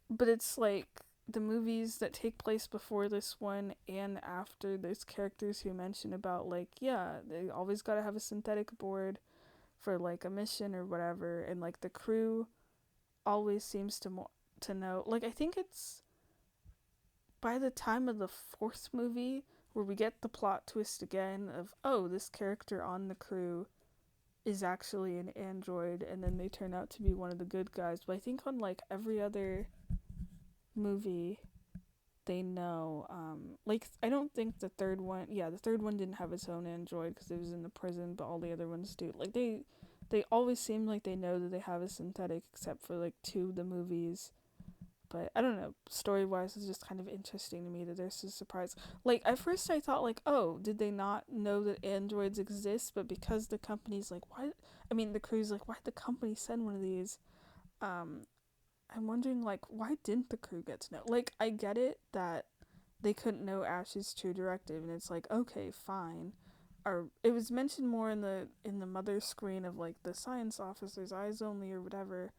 But it's like the movies that take place before this one and after, there's characters who mention about like, yeah, they always gotta have a synthetic board for like a mission or whatever, and like the crew always seems to know, like I think it's by the time of the fourth movie where we get the plot twist again of, oh, this character on the crew is actually an android, and then they turn out to be one of the good guys. But I think on like every other movie they know, like I don't think the third one didn't have its own android because it was in the prison, but all the other ones do. Like they always seem like they know that they have a synthetic, except for like two of the movies. But I don't know, story wise it's just kind of interesting to me that there's a surprise. Like at first I thought like, oh, did they not know that androids exist? But because the company's like, why, I mean the crew's like, why'd the company send one of these? um I'm wondering like, why didn't the crew get to know? Like I get it that they couldn't know Ash's true directive, and it's like, okay, fine. Or it was mentioned more in the mother screen of like the science officer's eyes only or whatever.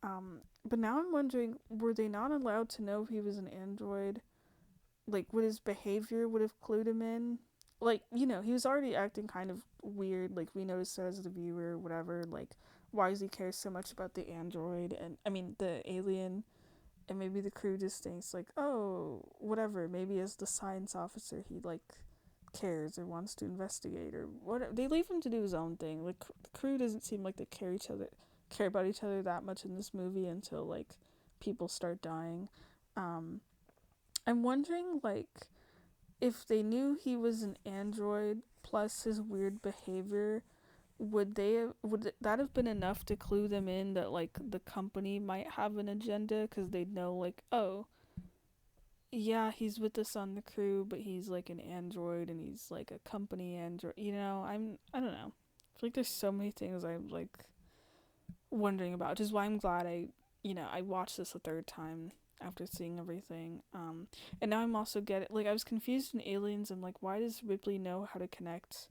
But now I'm wondering, were they not allowed to know if he was an android? Like, would his behavior would have clued him in? Like, he was already acting kind of weird. Like we noticed as the viewer, or whatever. Like, why does he care so much about the android and I mean the alien? And maybe the crew just thinks like, oh, whatever. Maybe as the science officer, he like cares or wants to investigate or whatever. They leave him to do his own thing. Like the crew doesn't seem like they care about each other that much in this movie until like people start dying. Um, I'm wondering like if they knew he was an android plus his weird behavior, would that have been enough to clue them in that like the company might have an agenda, because they'd know like, oh, yeah, he's with us on the crew, but he's like an android and he's like a company android. I don't know. I feel like there's so many things I'm like wondering about, which is why I'm glad I watched this a third time after seeing everything. And now I'm also like I was confused in Aliens. I'm like, why does Ripley know how to connect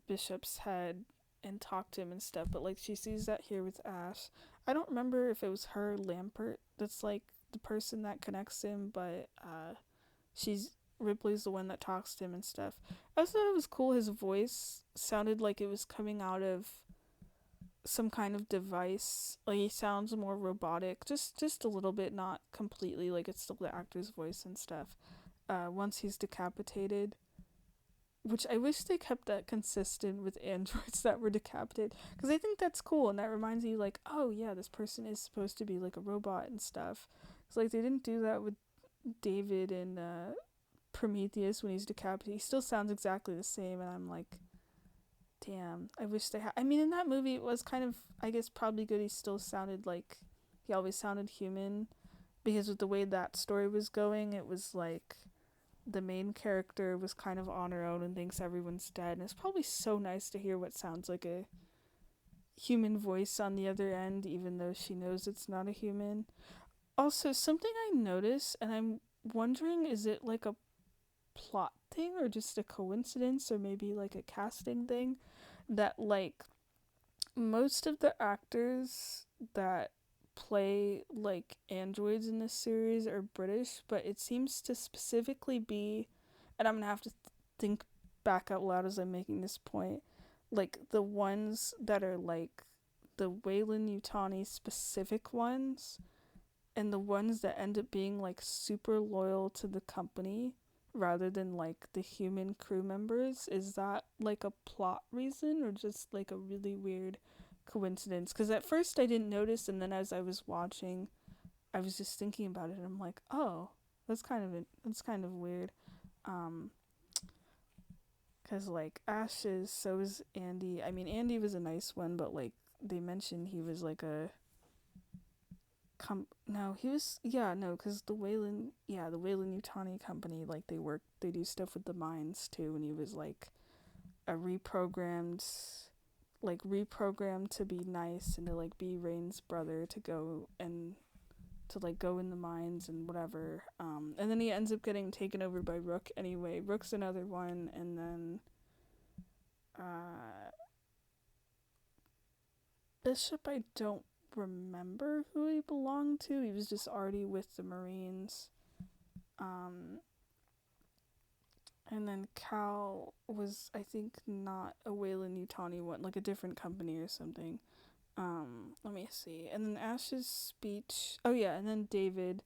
Bishop's head and talk to him and stuff? But like she sees that here with Ash. I don't remember if it was her Lampert that's like the person that connects him, but she's Ripley's the one that talks to him and stuff. I also thought it was cool. His voice sounded like it was coming out of some kind of device. Like he sounds more robotic, just a little bit, not completely. Like it's still the actor's voice and stuff. Once he's decapitated, which I wish they kept that consistent with androids that were decapitated, because I think that's cool and that reminds you like, oh yeah, this person is supposed to be like a robot and stuff. It's like they didn't do that with David and Prometheus when he's decapitated. He still sounds exactly the same, and I'm like, damn, I wish they had. I mean, in that movie, it was kind of, I guess, probably good. He still sounded like he always sounded human, because with the way that story was going, it was like the main character was kind of on her own and thinks everyone's dead. And it's probably so nice to hear what sounds like a human voice on the other end, even though she knows it's not a human. Also, something I noticed, and I'm wondering, is it like a plot thing or just a coincidence or maybe like a casting thing that like most of the actors that play like androids in this series are British, but it seems to specifically be, and I'm gonna have to think back out loud as I'm making this point, like the ones that are like the Weyland-Yutani specific ones and the ones that end up being like super loyal to the company rather than like the human crew members. Is that like a plot reason or just like a really weird coincidence? Because at first I didn't notice, and then as I was watching I was just thinking about it and I'm like, oh, that's kind of weird. um because like Ash is, so is Andy. I mean, Andy was a nice one, but like they mentioned he was like a no, he was, yeah, no, because the Weyland-Yutani company, like they do stuff with the mines too, and he was like a reprogrammed to be nice and to like be Rain's brother to go and to like go in the mines and whatever. And then he ends up getting taken over by Rook anyway. Rook's another one, and then uh Bishop, I don't remember who he belonged to. He was just already with the Marines. Um, and then Cal was, I think, not a Weyland-Yutani one, like a different company or something. Let me see. And then Ash's speech. Oh yeah, and then David.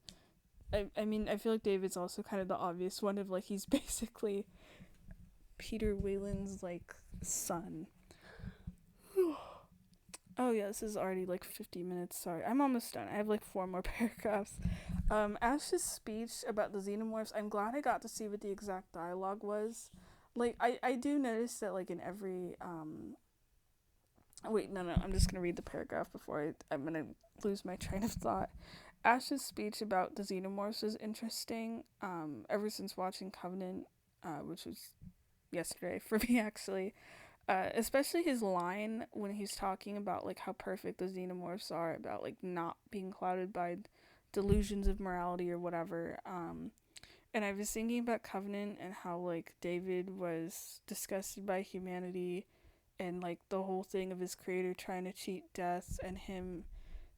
I mean, I feel like David's also kind of the obvious one of like he's basically Peter Weyland's like son. Oh yeah, this is already like 50 minutes. Sorry, I'm almost done. I have like 4 more paragraphs. Ash's speech about the xenomorphs. I'm glad I got to see what the exact dialogue was. Like I do notice that like in every wait, no, I'm just gonna read the paragraph before I'm gonna lose my train of thought. Ash's speech about the xenomorphs was interesting. Ever since watching Covenant, which was yesterday for me actually. Especially his line when he's talking about like how perfect the xenomorphs are, about like not being clouded by delusions of morality or whatever. And I was thinking about Covenant and how like David was disgusted by humanity and like the whole thing of his creator trying to cheat death and him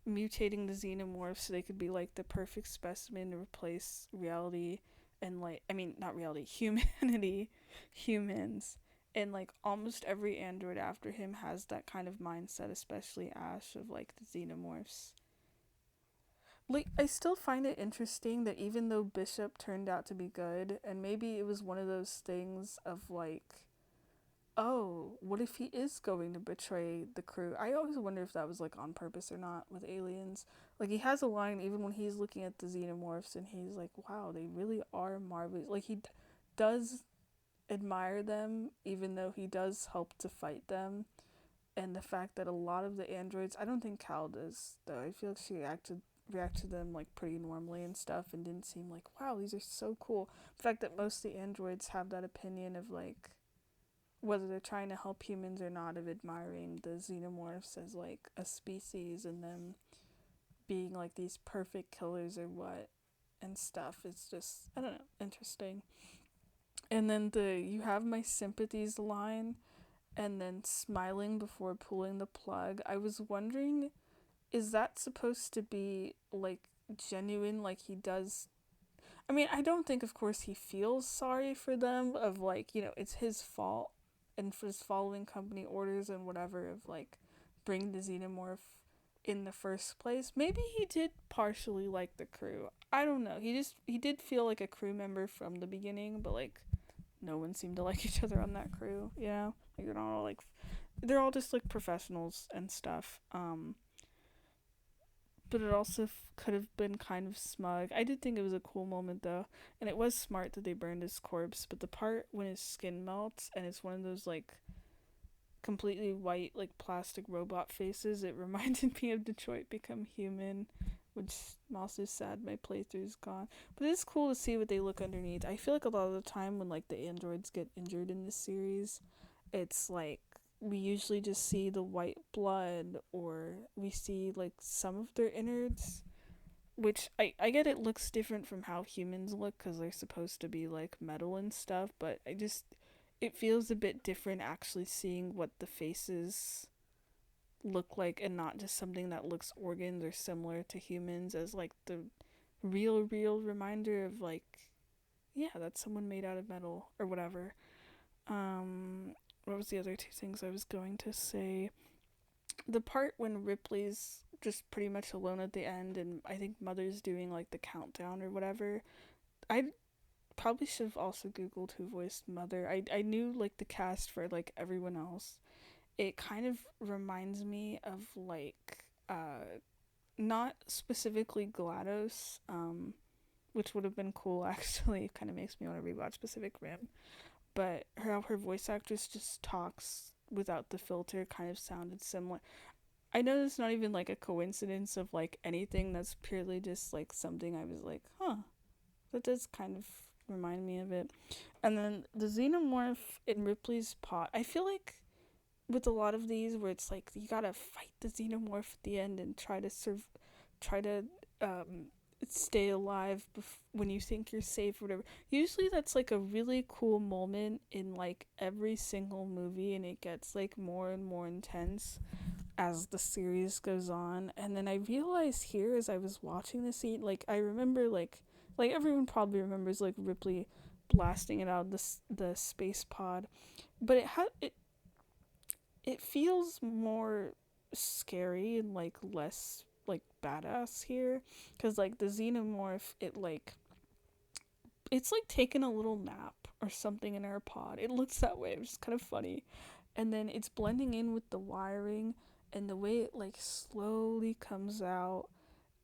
mutating the xenomorphs so they could be like the perfect specimen to replace reality and like, I mean, not reality, humanity, humans. And like almost every android after him has that kind of mindset, especially Ash, of like the xenomorphs. Like I still find it interesting that even though Bishop turned out to be good, and maybe it was one of those things of like, oh, what if he is going to betray the crew? I always wonder if that was like on purpose or not with aliens. Like he has a line even when he's looking at the xenomorphs and he's like, wow, they really are marvelous. Like he does admire them even though he does help to fight them. And the fact that a lot of the androids, I don't think Cal does though. I feel like she reacted to them like pretty normally and stuff and didn't seem like, wow, these are so cool. The fact that most of the androids have that opinion of like whether they're trying to help humans or not, of admiring the xenomorphs as like a species and them being like these perfect killers or what and stuff. It's just, I don't know, interesting. And then the you have my sympathies line and then smiling before pulling the plug. I was wondering, is that supposed to be like genuine, like he does? I mean, I don't think of course he feels sorry for them of like, it's his fault and for his following company orders and whatever of like bring the xenomorph in the first place. Maybe he did partially like the crew. I don't know. He did feel like a crew member from the beginning, but like no one seemed to like each other on that crew, Like they're all just like professionals and stuff. But it also could have been kind of smug. I did think it was a cool moment though, and it was smart that they burned his corpse. But the part when his skin melts and it's one of those like completely white like plastic robot faces, it reminded me of Detroit Become Human, which I'm also sad my playthrough's gone. But it's cool to see what they look underneath. I feel like a lot of the time when like the androids get injured in this series, it's like we usually just see the white blood or we see like some of their innards, which I get it looks different from how humans look because they're supposed to be like metal and stuff, but it feels a bit different actually seeing what the faces look like and not just something that looks organs or similar to humans as like the real reminder of like, yeah, that's someone made out of metal or whatever. What was the other two things I was going to say? The part when Ripley's just pretty much alone at the end, and I think Mother's doing like the countdown or whatever. I probably should have also Googled who voiced Mother. I knew like the cast for like everyone else. It kind of reminds me of like not specifically GLaDOS, which would have been cool actually. It kind of makes me want to rewatch Pacific Rim. But her voice actress just talks without the filter kind of sounded similar. I know it's not even like a coincidence of like anything, that's purely just like something I was like, huh, that does kind of remind me of it. And then the xenomorph in Ripley's pot, I feel like with a lot of these where it's like you gotta fight the xenomorph at the end and try to um stay alive when you think you're safe or whatever. Usually that's like a really cool moment in like every single movie, and it gets like more and more intense as the series goes on. And then I realized here as I was watching the scene, like I remember like everyone probably remembers like Ripley blasting it out of the space pod, but it feels more scary and like less like badass here, because like the xenomorph, it's like taking a little nap or something in our pod. It looks that way, which is kind of funny. And then it's blending in with the wiring, and the way it like slowly comes out,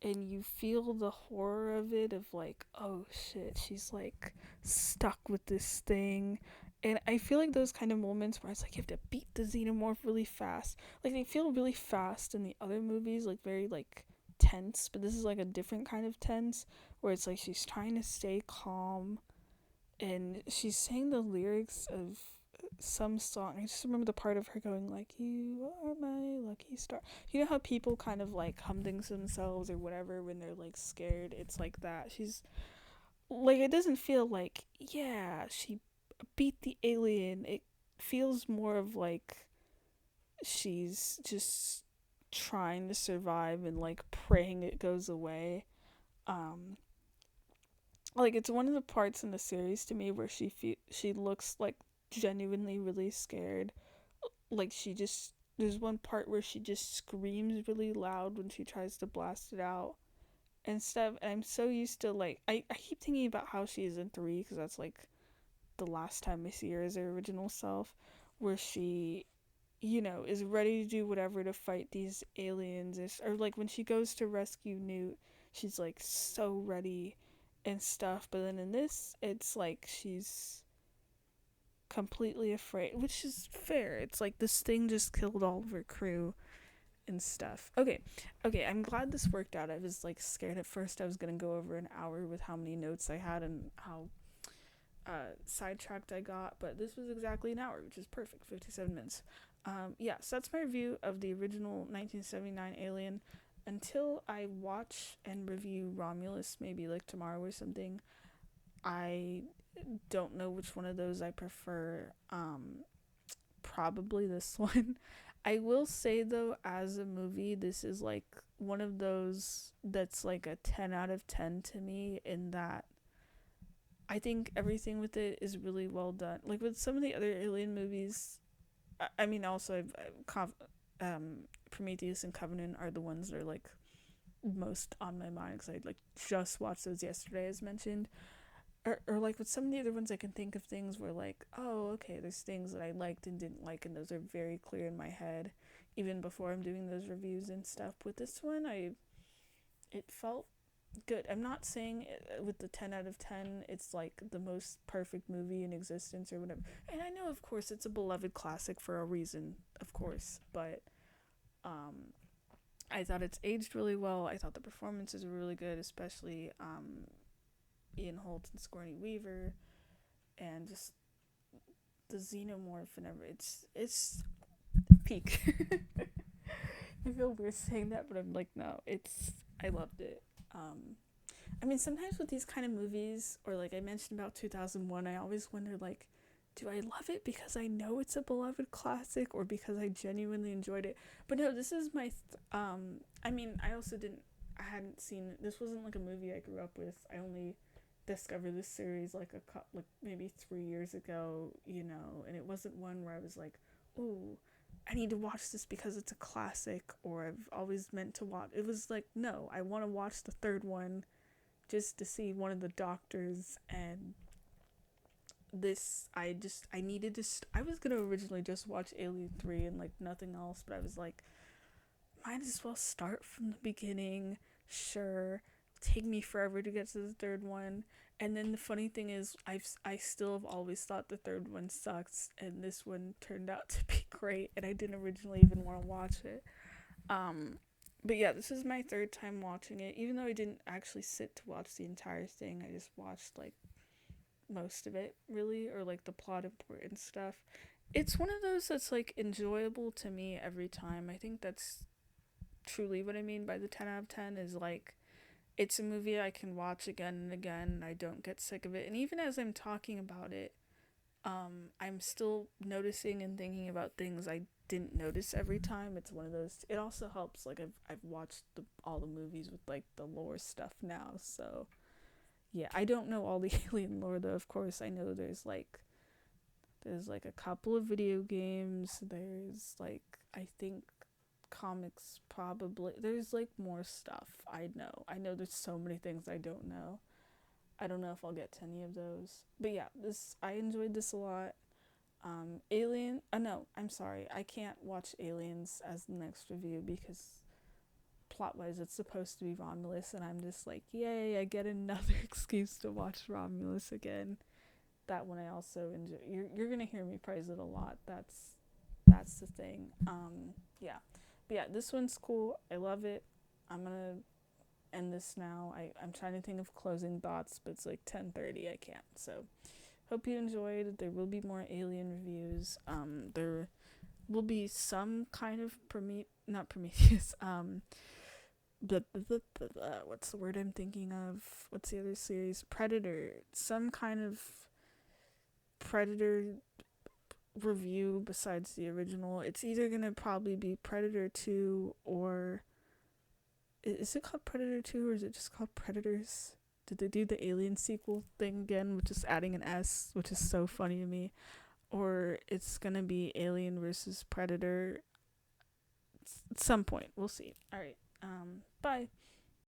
and you feel the horror of it of like, oh shit, she's like stuck with this thing. And I feel like those kind of moments where it's like you have to beat the xenomorph really fast, like they feel really fast in the other movies, like very like tense, but this is like a different kind of tense where it's like she's trying to stay calm, and she's saying the lyrics of some song. I just remember the part of her going like, "You are my lucky star." You know how people kind of like hum things to themselves or whatever when they're like scared? It's like that. She's like, it doesn't feel like, yeah, she beat the alien. It feels more of like she's just trying to survive and like praying it goes away. Um like it's one of the parts in the series to me where she looks like genuinely really scared. Like she just there's one part where she just screams really loud when she tries to blast it out and stuff. And I'm so used to like I keep thinking about how she is in 3 because that's like the last time I see her as her original self, where she, is ready to do whatever to fight these aliens. Or like when she goes to rescue Newt, she's like so ready and stuff. But then in this, it's like she's completely afraid, which is fair. It's like this thing just killed all of her crew and stuff. Okay, I'm glad this worked out. I was like scared at first I was gonna go over an hour with how many notes I had and how sidetracked I got, but this was exactly an hour, which is perfect, 57 minutes. Yeah, so that's my review of the original 1979 Alien. Until I watch and review Romulus, maybe like tomorrow or something, I don't know which one of those I prefer. Probably this one. I will say though, as a movie, this is like one of those that's like a 10 out of 10 to me, in that I think everything with it is really well done. Like with some of the other Alien movies, I mean, also Prometheus and Covenant are the ones that are like most on my mind because I like just watched those yesterday, as mentioned. Or like with some of the other ones, I can think of things where like, oh, okay, there's things that I liked and didn't like, and those are very clear in my head, even before I'm doing those reviews and stuff. With this one, it felt good. I'm not saying with the 10 out of 10 it's like the most perfect movie in existence or whatever. And I know, of course, it's a beloved classic for a reason, of course, but um I thought it's aged really well. I thought the performances were really good, especially Ian Holt and Sigourney Weaver, and just the xenomorph and everything. It's peak. I feel weird saying that, but I'm like, no, I loved it. I mean, sometimes with these kind of movies, or like I mentioned about 2001, I always wonder, like, do I love it because I know it's a beloved classic or because I genuinely enjoyed it? But no, this is I mean, I hadn't seen, this wasn't like a movie I grew up with. I only discovered this series like like maybe 3 years ago, and it wasn't one where I was like, oh, I need to watch this because it's a classic or I've always meant to watch. It was like, no, I want to watch the third one just to see one of the doctors. And this, I needed to I was gonna originally just watch Alien 3 and like nothing else, but I was like, might as well start from the beginning. Sure, take me forever to get to the third one. And then the funny thing is, I still have always thought the third one sucks, and this one turned out to be great, and I didn't originally even want to watch it. Um, but yeah, this is my third time watching it. Even though I didn't actually sit to watch the entire thing, I just watched like most of it, really, or like the plot important stuff. It's one of those that's like enjoyable to me every time. I think that's truly what I mean by the 10 out of 10 is like it's a movie I can watch again and again and I don't get sick of it. And even as I'm talking about it, I'm still noticing and thinking about things I didn't notice every time. It's one of those. It also helps. Like I've watched all the movies with like the lore stuff now, so yeah. I don't know all the alien lore though. Of course, I know there's like a couple of video games. There's like I think comics probably. There's like more stuff. I know there's so many things I don't know. I don't know if I'll get to any of those. But yeah, this I enjoyed this a lot. Alien. No, I'm sorry. I can't watch Aliens as the next review because plot wise, it's supposed to be Romulus, and I'm just like, yay! I get another excuse to watch Romulus again. That one I also enjoy. You're gonna hear me praise it a lot. That's the thing. Yeah, but yeah, this one's cool. I love it. I'm gonna end this now. I'm trying to think of closing thoughts, but it's like 10:30. I can't. So hope you enjoyed. There will be more Alien reviews. There will be some kind of not Prometheus. What's the word I'm thinking of? What's the other series? Predator. Some kind of Predator review besides the original. It's either gonna probably be Predator 2 or is it called Predator 2 or is it just called Predators? Did they do the Alien sequel thing again with just adding an S, which is so funny to me? Or it's gonna be Alien versus Predator at some point. We'll see. Alright. Bye.